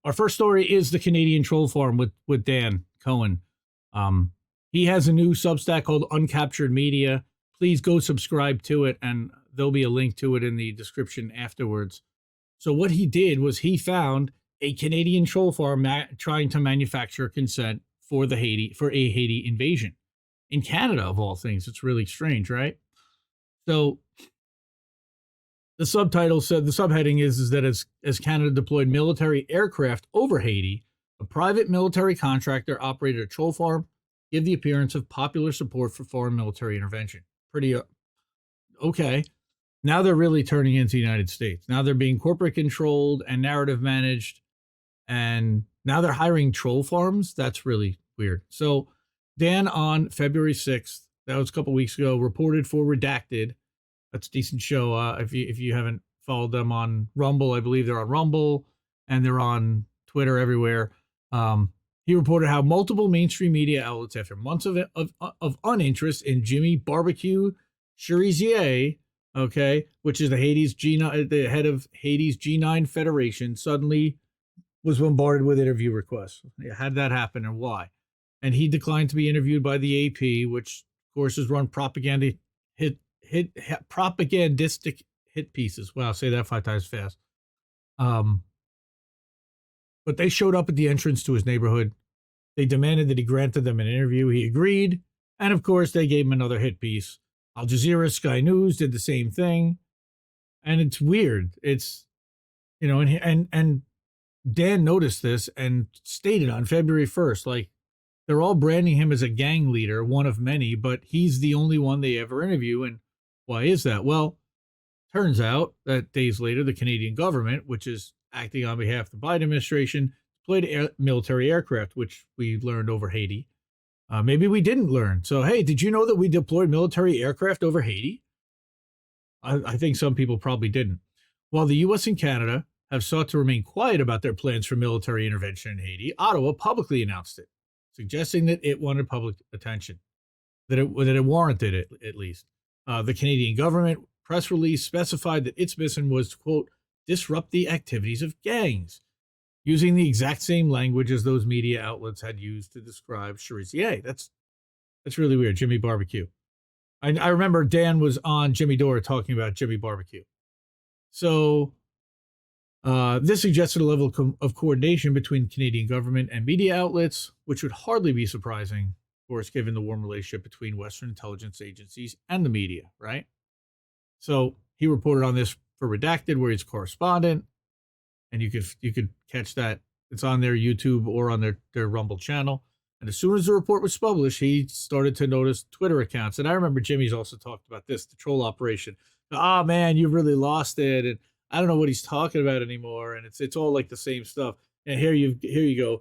our first story is the Canadian troll farm with Dan Cohen. He has a new Substack called Uncaptured Media. Please go subscribe to it, and there'll be a link to it in the description afterwards. So what he did was he found a Canadian troll farm trying to manufacture consent for a Haiti invasion in Canada, of all things. It's really strange, right? So the subtitle said, the subheading is that as Canada deployed military aircraft over Haiti, a private military contractor operated a troll farm, give the appearance of popular support for foreign military intervention. Pretty okay. Now they're really turning into the United States. Now they're being corporate controlled and narrative managed, and now they're hiring troll farms. That's really weird. So Dan on February 6th, that was a couple weeks ago, reported for Redacted. That's a decent show. If you haven't followed them on Rumble, I believe they're on Rumble and they're on Twitter everywhere. He reported how multiple mainstream media outlets, after months of uninterest in Jimmy Barbecue Cherizier, okay, which is the head of Haiti's G9 Federation, suddenly was bombarded with interview requests. How did that happen and why? And he declined to be interviewed by the AP, which of course has run propagandistic hit pieces. Wow, say that 5 times fast. But they showed up at the entrance to his neighborhood. They demanded that he granted them an interview. He agreed. And of course, they gave him another hit piece. Al Jazeera, Sky News did the same thing. And it's weird. It's, and Dan noticed this and stated on February 1st, like, they're all branding him as a gang leader, one of many, but he's the only one they ever interview. And why is that? Well, turns out that days later, the Canadian government, which is acting on behalf of the Biden administration, deployed military aircraft, which we learned over Haiti. Maybe we didn't learn. So, hey, did you know that we deployed military aircraft over Haiti? I think some people probably didn't. While the U.S. and Canada have sought to remain quiet about their plans for military intervention in Haiti, Ottawa publicly announced it, suggesting that it wanted public attention, that it warranted it, at least. The Canadian government press release specified that its mission was to, quote, disrupt the activities of gangs, using the exact same language as those media outlets had used to describe Cherizier. That's really weird. Jimmy Barbecue. I remember Dan was on Jimmy Dore talking about Jimmy Barbecue. So this suggested a level of coordination between Canadian government and media outlets, which would hardly be surprising, of course, given the warm relationship between Western intelligence agencies and the media, right? So he reported on this for Redacted, where he's correspondent, and you could catch that. It's on their YouTube or on their Rumble channel. And as soon as the report was published, he started to notice Twitter accounts. And I remember Jimmy's also talked about this, the troll operation. Oh man, you really lost it, and I don't know what he's talking about anymore. And it's all like the same stuff. And here you go.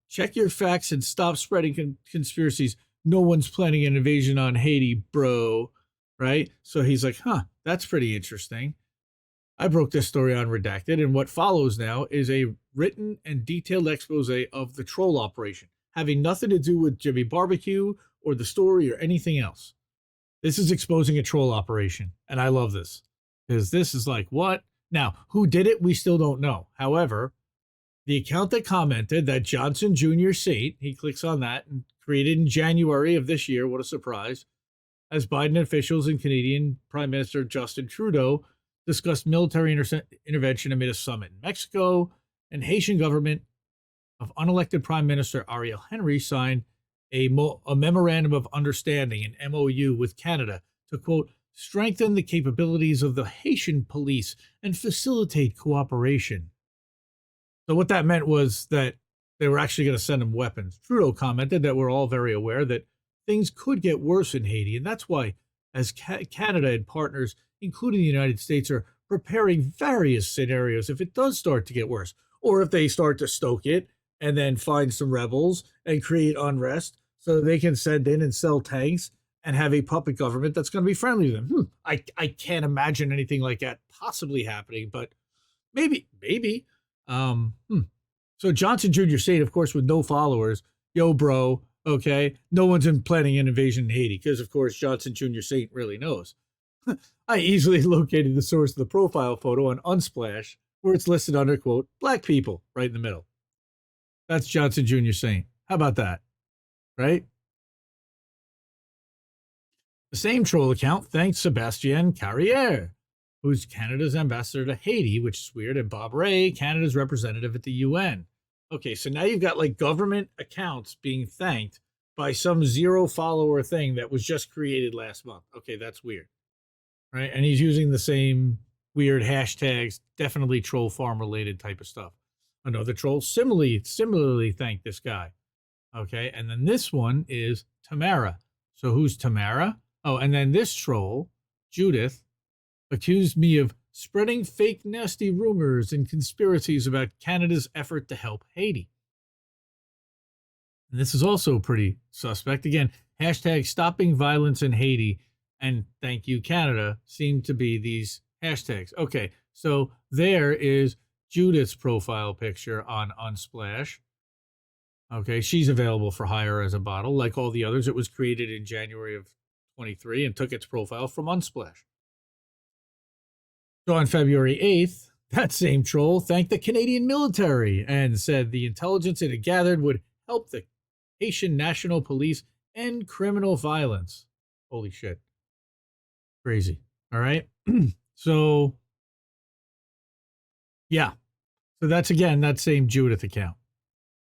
Check your facts and stop spreading conspiracies. No one's planning an invasion on Haiti, bro. Right? So he's like, that's pretty interesting. I broke this story on Redacted, and what follows now is a written and detailed expose of the troll operation, having nothing to do with Jimmy Barbecue or the story or anything else. This is exposing a troll operation, and I love this, because this is like, what? Now, who did it? We still don't know. However, the account that commented that Johnson Jr. Saint, he clicks on that, and created in January of this year, what a surprise, as Biden officials and Canadian Prime Minister Justin Trudeau discussed military intervention amid a summit in Mexico, and Haitian government of unelected Prime Minister Ariel Henry signed a memorandum of understanding, an MOU, with Canada to, quote, strengthen the capabilities of the Haitian police and facilitate cooperation. So what that meant was that they were actually going to send them weapons. Trudeau commented that we're all very aware that things could get worse in Haiti, and that's why, as Canada and partners, including the United States, are preparing various scenarios if it does start to get worse, or if they start to stoke it and then find some rebels and create unrest so they can send in and sell tanks and have a puppet government that's going to be friendly to them. I can't imagine anything like that possibly happening, but maybe. So Johnson Jr. Saint, of course, with no followers, yo, bro, okay, no one's planning an invasion in Haiti, because, of course, Johnson Jr. Saint really knows. I easily located the source of the profile photo on Unsplash, where it's listed under, quote, black people, right in the middle. That's Johnson Jr. saying. How about that? Right? The same troll account thanked Sebastien Carrière, who's Canada's ambassador to Haiti, which is weird, and Bob Ray, Canada's representative at the UN. Okay, so now you've got like government accounts being thanked by some zero follower thing that was just created last month. Okay, that's weird. Right? And he's using the same weird hashtags, definitely troll farm related type of stuff. Another troll similarly thanked this guy. Okay, and then this one is Tamara. So who's Tamara? Oh, and then this troll, Judith, accused me of spreading fake nasty rumors and conspiracies about Canada's effort to help Haiti. And this is also pretty suspect. Again, hashtag stopping violence in Haiti and thank you Canada seem to be these hashtags. Okay, so there is Judith's profile picture on Unsplash. Okay, she's available for hire as a bottle. Like all the others, it was created in January of 23 and took its profile from Unsplash. So on February 8th, that same troll thanked the Canadian military and said the intelligence it had gathered would help the Haitian National Police end criminal violence. Holy shit. Crazy. All right. So, yeah. So that's, again, that same Judith account.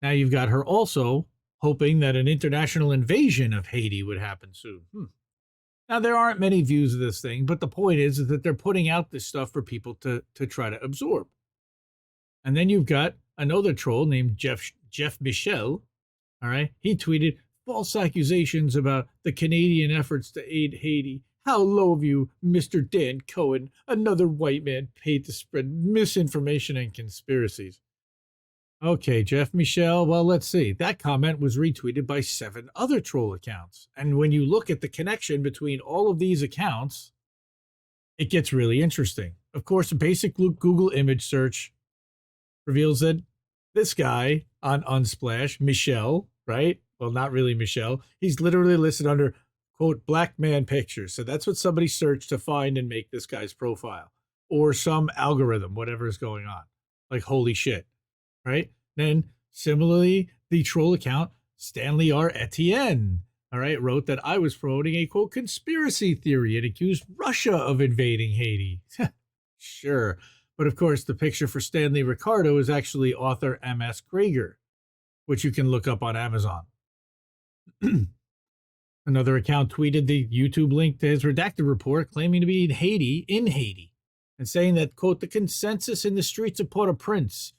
Now you've got her also hoping that an international invasion of Haiti would happen soon. Now, there aren't many views of this thing, but the point is that they're putting out this stuff for people to try to absorb. And then you've got another troll named Jeff Michel. All right. He tweeted false accusations about the Canadian efforts to aid Haiti. How low of you, Mr. Dan Cohen, another white man paid to spread misinformation and conspiracies. Okay, Jeff Michel, well, let's see. That comment was retweeted by 7 other troll accounts. And when you look at the connection between all of these accounts, it gets really interesting. Of course, a basic Google image search reveals that this guy on Unsplash, Michel, right? Well, not really Michel. He's literally listed under, quote, black man pictures. So that's what somebody searched to find and make this guy's profile. Or some algorithm, whatever is going on. Like, holy shit. Right? Then, similarly, the troll account, Stanley R. Etienne, all right, wrote that I was promoting a, quote, conspiracy theory and accused Russia of invading Haiti. Sure. But of course, the picture for Stanley Ricardo is actually author M.S. Krager, which you can look up on Amazon. Another account tweeted the YouTube link to his redacted report claiming to be in Haiti, and saying that, quote, the consensus in the streets of Port-au-Prince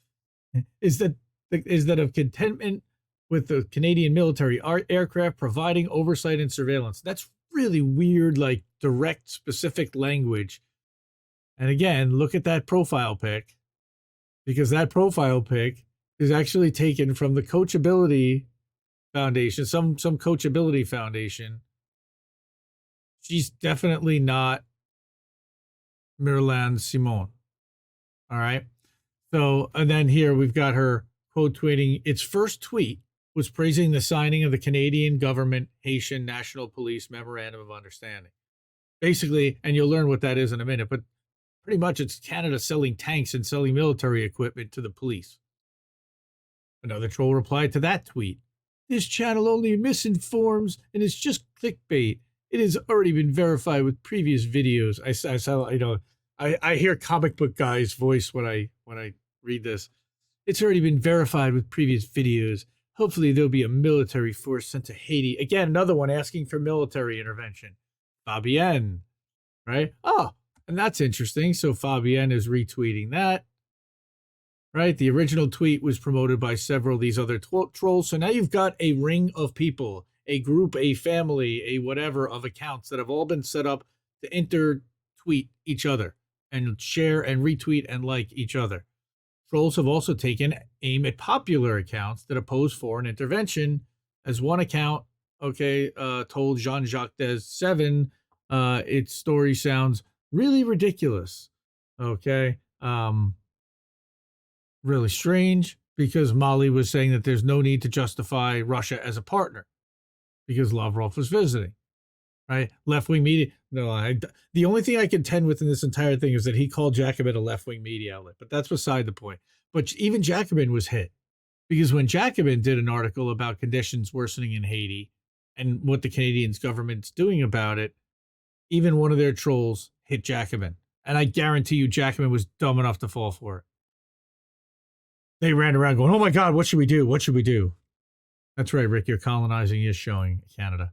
is that of contentment with the Canadian military aircraft providing oversight and surveillance. That's really weird, like direct, specific language. And again, look at that profile pic, because that profile pic is actually taken from the Coachability Foundation, some Coachability Foundation. She's definitely not Breland Simon. All right. So, and then here we've got her quote tweeting, its first tweet was praising the signing of the Canadian government Haitian National Police Memorandum of Understanding. Basically, and you'll learn what that is in a minute, but pretty much it's Canada selling tanks and selling military equipment to the police. Another troll replied to that tweet, this channel only misinforms and it's just clickbait. It has already been verified with previous videos. I hear comic book guy's voice when I read this. It's already been verified with previous videos. Hopefully there'll be a military force sent to Haiti. Again, another one asking for military intervention. Fabienne, right? Oh, and that's interesting. So Fabienne is retweeting that, right? The original tweet was promoted by several of these other trolls. So now you've got a ring of people, a group, a family, a whatever of accounts that have all been set up to intertweet each other and share and retweet and like each other. Trolls have also taken aim at popular accounts that oppose foreign intervention. As one account, told Jean-Jacques Des 7, its story sounds really ridiculous. Okay. Really strange, because Mali was saying that there's no need to justify Russia as a partner because Lavrov was visiting. right? Left-wing media. No, the only thing I contend with in this entire thing is that he called Jacobin a left-wing media outlet, but that's beside the point. But even Jacobin was hit because when Jacobin did an article about conditions worsening in Haiti and what the Canadian government's doing about it, even one of their trolls hit Jacobin. And I guarantee you Jacobin was dumb enough to fall for it. They ran around going, oh my God, what should we do? What should we do? That's right, Rick, your colonizing is showing Canada.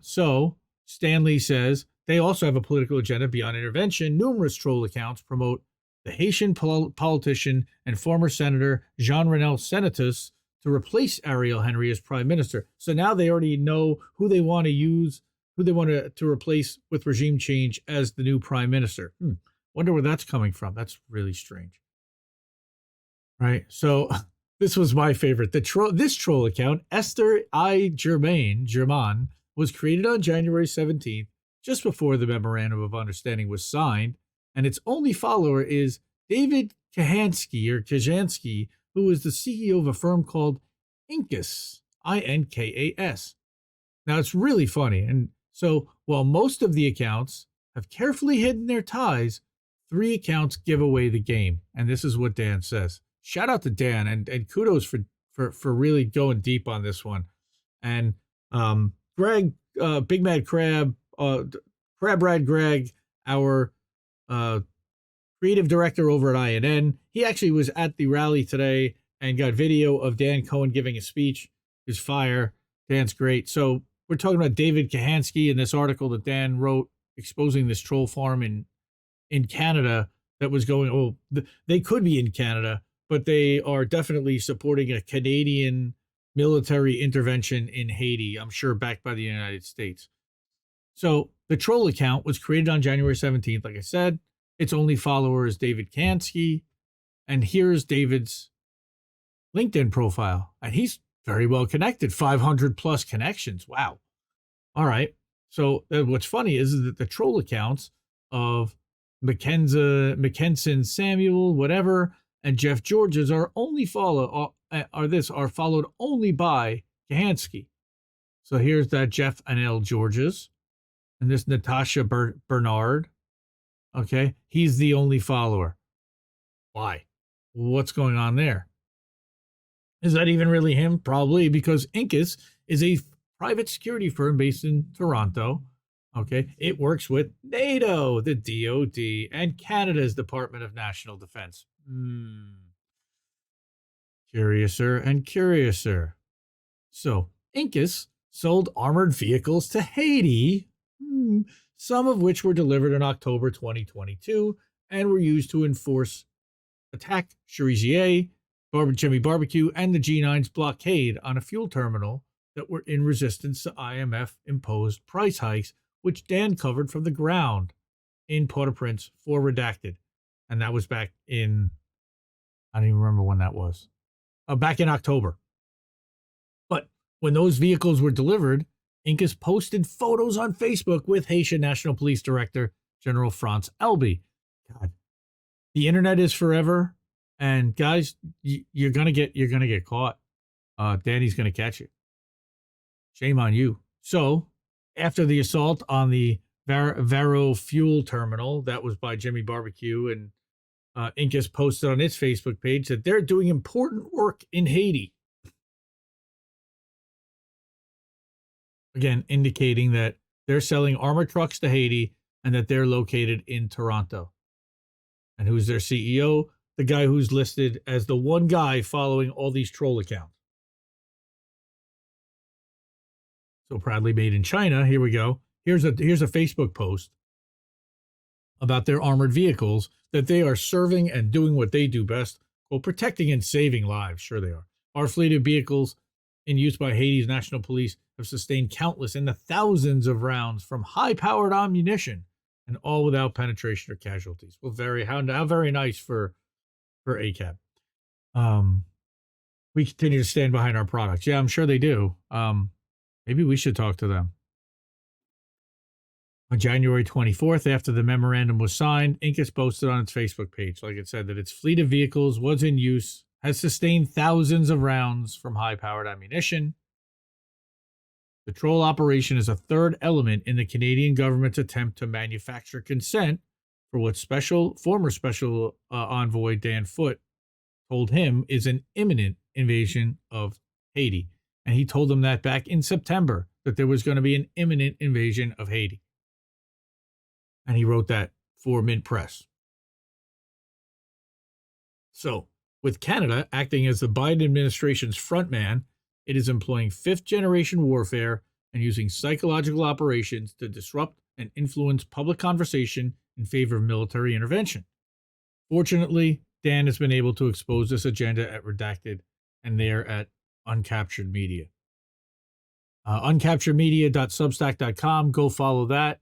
So Stanley says they also have a political agenda beyond intervention. Numerous troll accounts promote the Haitian politician and former Senator Jean-Renel Senatus to replace Ariel Henry as prime minister. So now they already know who they want to use, who they want to replace with regime change as the new prime minister. Wonder where that's coming from. That's really strange. Right. So this was my favorite. This troll account, Esther I. Germain, was created on January 17th, just before the Memorandum of Understanding was signed, and its only follower is David Kajansky, who is the CEO of a firm called Inkas, Inkas. Now, it's really funny, and so while most of the accounts have carefully hidden their ties, 3 accounts give away the game, and this is what Dan says. Shout out to Dan, and kudos for really going deep on this one. And Greg, Big Mad Crab, Crab Rad Greg, our creative director over at INN, he actually was at the rally today and got video of Dan Cohen giving a speech. His fire. Dan's great. So we're talking about David Kahansky in this article that Dan wrote exposing this troll farm in Canada that was going, they could be in Canada, but they are definitely supporting a Canadian military intervention in Haiti, I'm sure backed by the United States. So the troll account was created on January 17th, like I said. Its only follower is David Kansky. And here's David's LinkedIn profile. And he's very well connected, 500 plus connections. Wow. All right. So what's funny is that the troll accounts of Mackensen Samuel, whatever, and Jeff Georges are followed only by Kahansky. So here's that Jeff and L. Georges, and this Natasha Bernard. Okay, he's the only follower. Why? What's going on there? Is that even really him? Probably, because Inkas is a private security firm based in Toronto. Okay, it works with NATO, the DOD, and Canada's Department of National Defense. Curiouser and curiouser. So, Inkas sold armored vehicles to Haiti, some of which were delivered in October 2022 and were used to attack Cherizier, Jimmy Barbecue, and the G9's blockade on a fuel terminal that were in resistance to IMF-imposed price hikes, which Dan covered from the ground in Port-au-Prince for Redacted. And that was back in, I don't even remember when that was. Back in October. But when those vehicles were delivered, Inkas posted photos on Facebook with Haitian National Police Director General Franz Elby. God, the internet is forever, and guys, you're gonna get caught. Danny's gonna catch you. Shame on you. So, after the assault on the Vero fuel terminal, that was by Jimmy Barbecue, and Inkas posted on its Facebook page that they're doing important work in Haiti. Again, indicating that they're selling armored trucks to Haiti and that they're located in Toronto. And who's their CEO? The guy who's listed as the one guy following all these troll accounts. So proudly made in China. Here we go. Here's a Facebook post about their armored vehicles that they are serving and doing what they do best, protecting and saving lives. Sure they are. Our fleet of vehicles in use by Haiti's national police have sustained countless and the thousands of rounds from high-powered ammunition, and all without penetration or casualties. Well, how very nice for ACAB. We continue to stand behind our products. Yeah, I'm sure they do. Maybe we should talk to them. On January 24th, after the memorandum was signed, Inkas posted on its Facebook page, like it said, that its fleet of vehicles was in use, has sustained thousands of rounds from high-powered ammunition. The troll operation is a third element in the Canadian government's attempt to manufacture consent for what former special envoy Dan Foote told him is an imminent invasion of Haiti. And he told them that back in September, that there was going to be an imminent invasion of Haiti. And he wrote that for Mint Press. So, with Canada acting as the Biden administration's frontman, it is employing fifth-generation warfare and using psychological operations to disrupt and influence public conversation in favor of military intervention. Fortunately, Dan has been able to expose this agenda at Redacted and there at Uncaptured Media. Uncapturedmedia.substack.com. Go follow that.